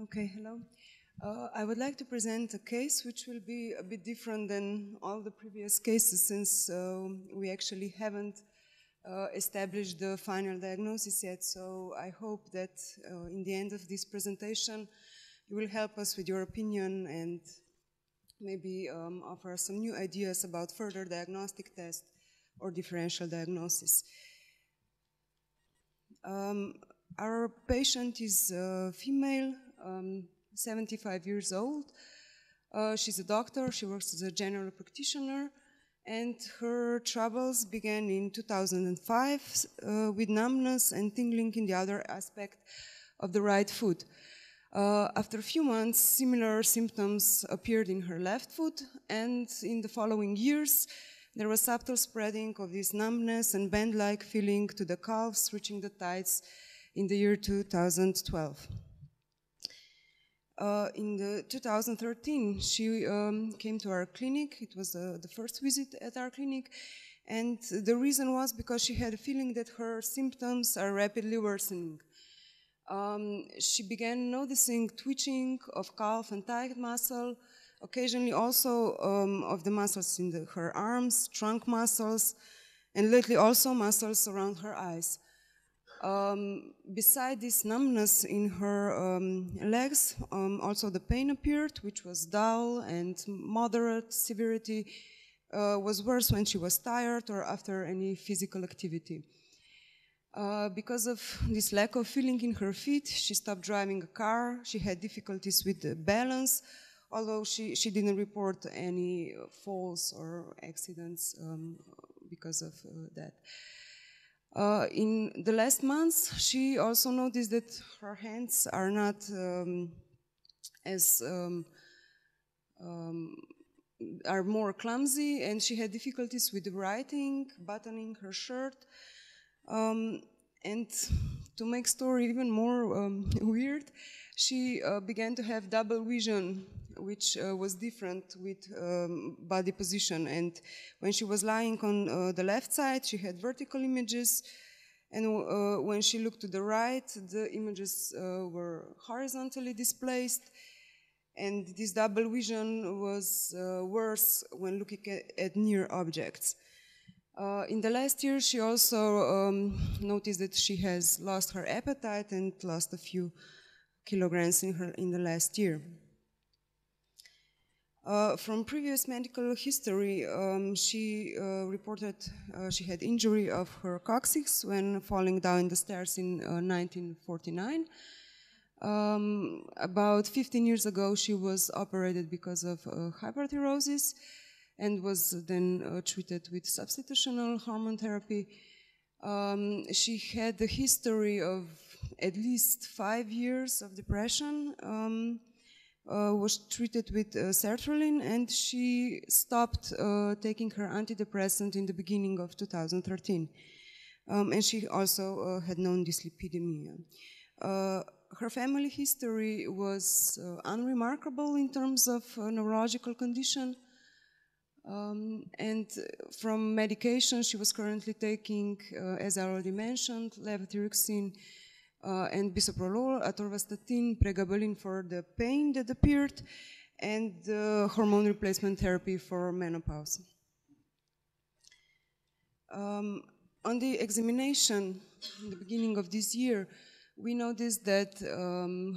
Okay, hello. I would like to present a case which will be a bit different than all the previous cases, since we actually haven't established the final diagnosis yet. So I hope that in the end of this presentation you will help us with your opinion and maybe offer some new ideas about further diagnostic tests or differential diagnosis. Our patient is female, 75 years old. She's a doctor, she works as a general practitioner, and her troubles began in 2005 with numbness and tingling in the other aspect of the right foot. After a few months, similar symptoms appeared in her left foot, and in the following years, there was subtle spreading of this numbness and band-like feeling to the calves, reaching the thighs in the year 2012. In 2013, she came to our clinic. It was the first visit at our clinic, and the reason was because she had a feeling that her symptoms are rapidly worsening. She began noticing twitching of calf and thigh muscle, occasionally also of the muscles in her arms, trunk muscles, and lately also muscles around her eyes. Beside this numbness in her legs, also the pain appeared, which was dull and moderate severity, was worse when she was tired or after any physical activity. Because of this lack of feeling in her feet, she stopped driving a car. She had difficulties with the balance, although she didn't report any falls or accidents because of that. In the last months, she also noticed that her hands are not are more clumsy, and she had difficulties with writing, buttoning her shirt. And to make story even more weird, she began to have double vision, which was different with body position. And when she was lying on the left side, she had vertical images, and when she looked to the right, the images were horizontally displaced. And this double vision was worse when looking at near objects. In the last year, she also noticed that she has lost her appetite and lost a few kilograms in the last year. From previous medical history, she reported she had injury of her coccyx when falling down the stairs in 1949. About 15 years ago, she was operated because of hyperthyrosis, and was then treated with substitutional hormone therapy. She had a history of at least 5 years of depression, was treated with sertraline, and she stopped taking her antidepressant in the beginning of 2013. And she also had known dyslipidemia. Her family history was unremarkable in terms of neurological condition. And from medication, she was currently taking, as I already mentioned, levothyroxine and bisoprolol, atorvastatin, pregabalin for the pain that appeared, and hormone replacement therapy for menopause. On the examination in the beginning of this year, we noticed that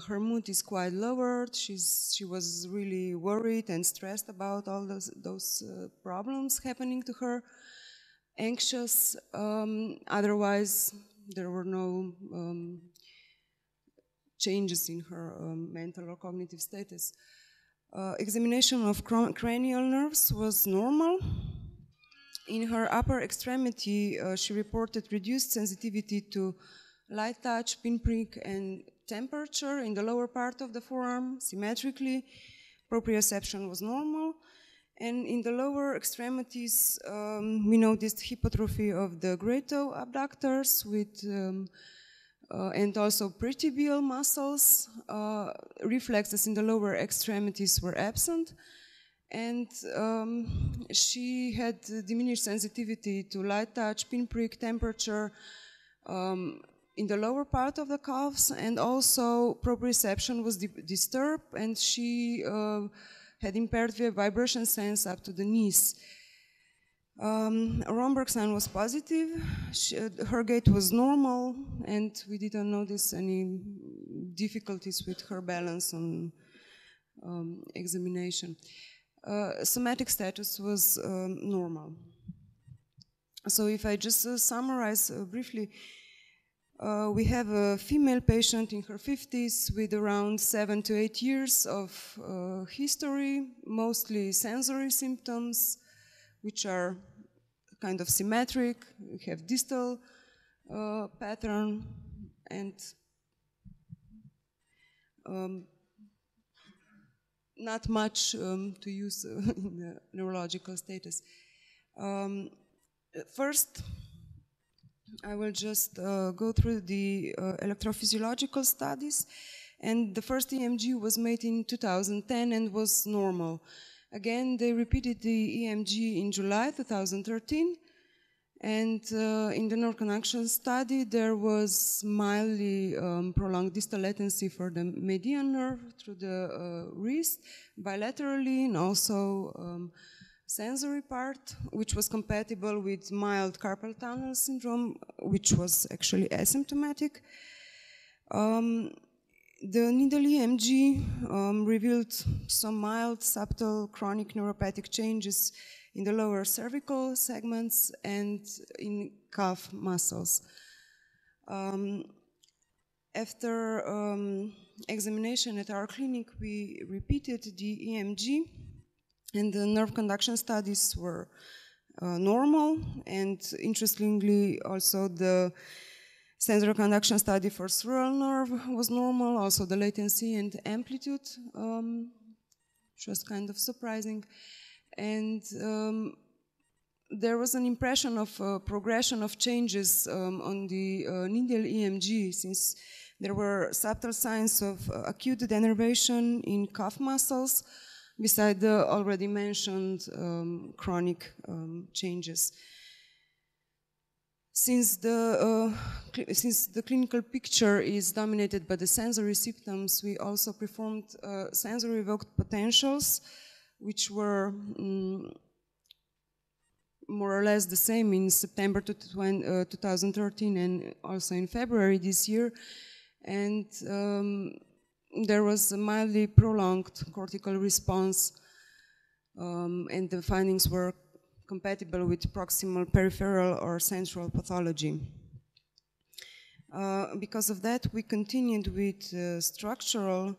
her mood is quite lowered. She was really worried and stressed about all those problems happening to her, anxious. Otherwise, there were no changes in her mental or cognitive status. Examination of cranial nerves was normal. In her upper extremity, she reported reduced sensitivity to light touch, pinprick, and temperature in the lower part of the forearm, symmetrically. Proprioception was normal. And in the lower extremities, we noticed hypertrophy of the great toe abductors with, and also pretibial muscles. Reflexes in the lower extremities were absent. And she had diminished sensitivity to light touch, pinprick, temperature, in the lower part of the calves, and also proprioception was disturbed, and she had impaired vibration sense up to the knees. Romberg sign was positive, her gait was normal, and we didn't notice any difficulties with her balance on examination. Somatic status was normal. So if I just summarize briefly, we have a female patient in her 50s with around 7 to 8 years of history, mostly sensory symptoms, which are kind of symmetric. We have distal pattern and not much to use in the neurological status. First, I will just go through the electrophysiological studies, and the first EMG was made in 2010 and was normal. Again, they repeated the EMG in July 2013, and in the nerve conduction study there was mildly prolonged distal latency for the median nerve through the wrist bilaterally, and also sensory part, which was compatible with mild carpal tunnel syndrome, which was actually asymptomatic. The needle EMG revealed some mild, subtle, chronic neuropathic changes in the lower cervical segments and in calf muscles. After examination at our clinic, we repeated the EMG, and the nerve conduction studies were normal, and interestingly also the sensory conduction study for cerebral nerve was normal, also the latency and amplitude, which was kind of surprising. And there was an impression of progression of changes on the needle EMG, since there were subtle signs of acute denervation in calf muscles, beside the already mentioned chronic changes. Since the clinical picture is dominated by the sensory symptoms, we also performed sensory evoked potentials, which were more or less the same in September 2013 and also in February this year. And there was a mildly prolonged cortical response, and the findings were compatible with proximal, peripheral, or central pathology. Because of that, we continued with structural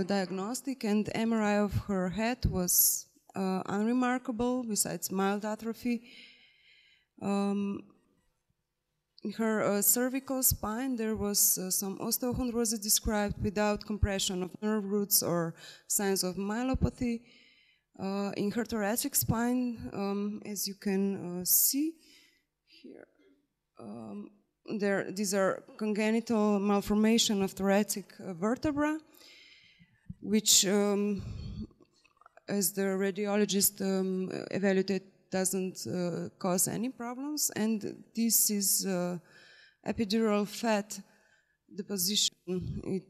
diagnostic, and MRI of her head was unremarkable, besides mild atrophy. In her cervical spine, there was some osteochondrosis described without compression of nerve roots or signs of myelopathy. In her thoracic spine, as you can see here, these are congenital malformation of thoracic vertebra, which, as the radiologist evaluated, doesn't cause any problems, and this is epidural fat deposition. It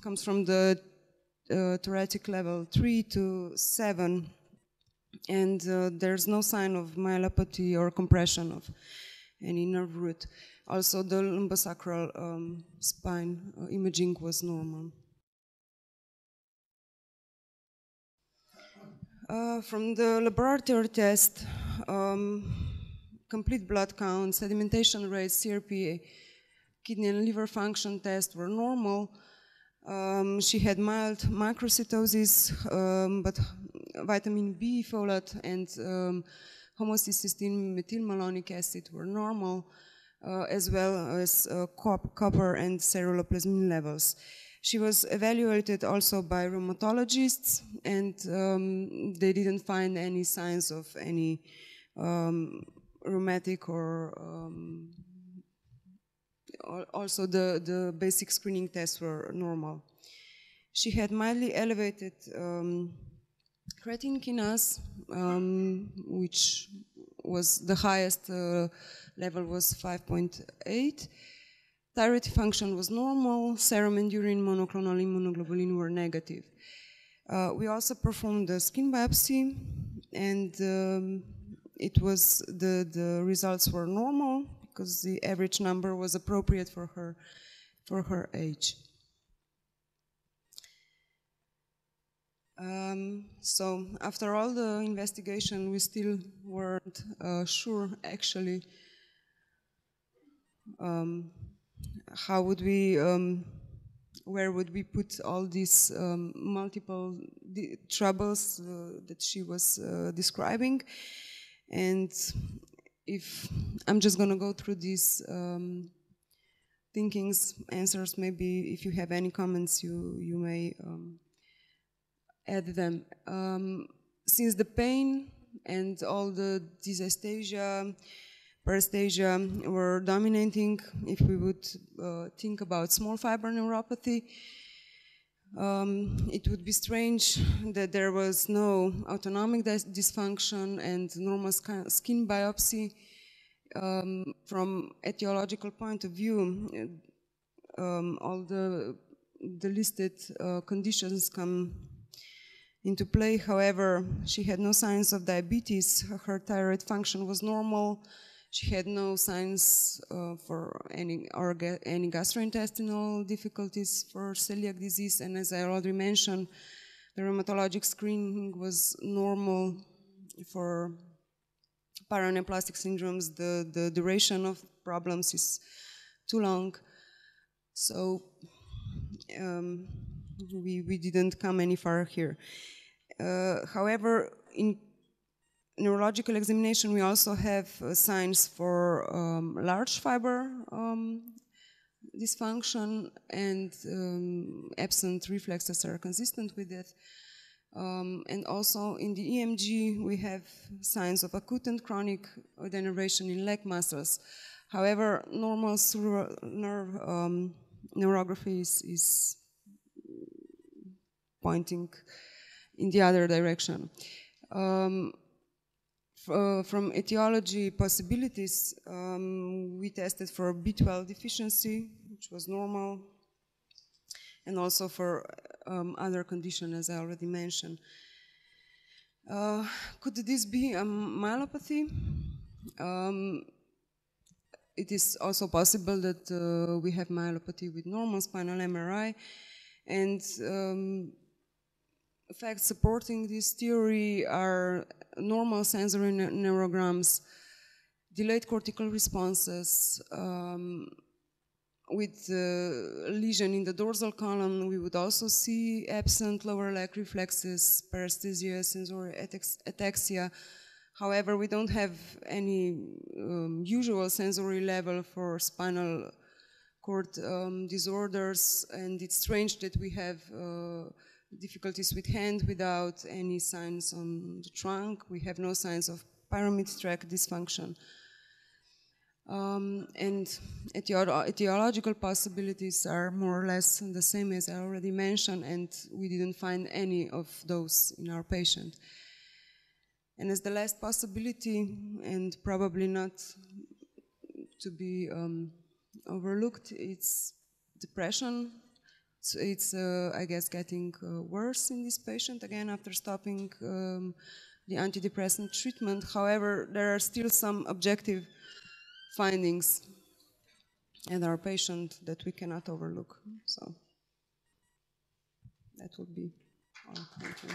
comes from the thoracic level 3 to 7, and there's no sign of myelopathy or compression of any nerve root. Also, the lumbosacral spine imaging was normal. From the laboratory test, complete blood count, sedimentation rates, CRP, kidney and liver function tests were normal. She had mild macrocytosis, but vitamin B, folate, and homocysteine methylmalonic acid were normal, as well as copper and ceruloplasmin levels. She was evaluated also by rheumatologists, and they didn't find any signs of any rheumatic or also the basic screening tests were normal. She had mildly elevated creatine kinase, which was the highest level was 5.8. Thyroid function was normal. Serum and urine monoclonal immunoglobulin were negative. We also performed the skin biopsy, and the results were normal because the average number was appropriate for her age. So after all the investigation, we still weren't sure actually how would we, where would we put all these multiple troubles that she was describing. And if I'm just going to go through these thinkings, answers, maybe if you have any comments, you may add them. Since the pain and all the dysesthesia, paresthesia were dominating, if we would think about small fiber neuropathy, it would be strange that there was no autonomic dysfunction and normal skin biopsy. From etiological point of view, all the listed conditions come into play. However, she had no signs of diabetes. Her thyroid function was normal. She had no signs for any gastrointestinal difficulties for celiac disease. And as I already mentioned, the rheumatologic screening was normal for paraneoplastic syndromes. The duration of problems is too long. So we didn't come any far here. However, in neurological examination, we also have signs for large fiber dysfunction, and absent reflexes are consistent with it. And also in the EMG, we have signs of acute and chronic denervation in leg muscles. However, normal nerve neurography is pointing in the other direction. From etiology possibilities, we tested for B12 deficiency, which was normal, and also for other conditions, as I already mentioned. Could this be a myelopathy? It is also possible that we have myelopathy with normal spinal MRI, and facts supporting this theory are normal sensory neurograms, delayed cortical responses. With lesion in the dorsal column, we would also see absent lower leg reflexes, paresthesia, sensory ataxia. However, we don't have any usual sensory level for spinal cord disorders, and it's strange that we have difficulties with hand without any signs on the trunk. We have no signs of pyramid tract dysfunction. And etiological possibilities are more or less the same as I already mentioned, and we didn't find any of those in our patient. And as the last possibility, and probably not to be overlooked, it's depression. So it's, I guess, getting worse in this patient, again, after stopping the antidepressant treatment. However, there are still some objective findings in our patient that we cannot overlook. So that would be all. Thank you.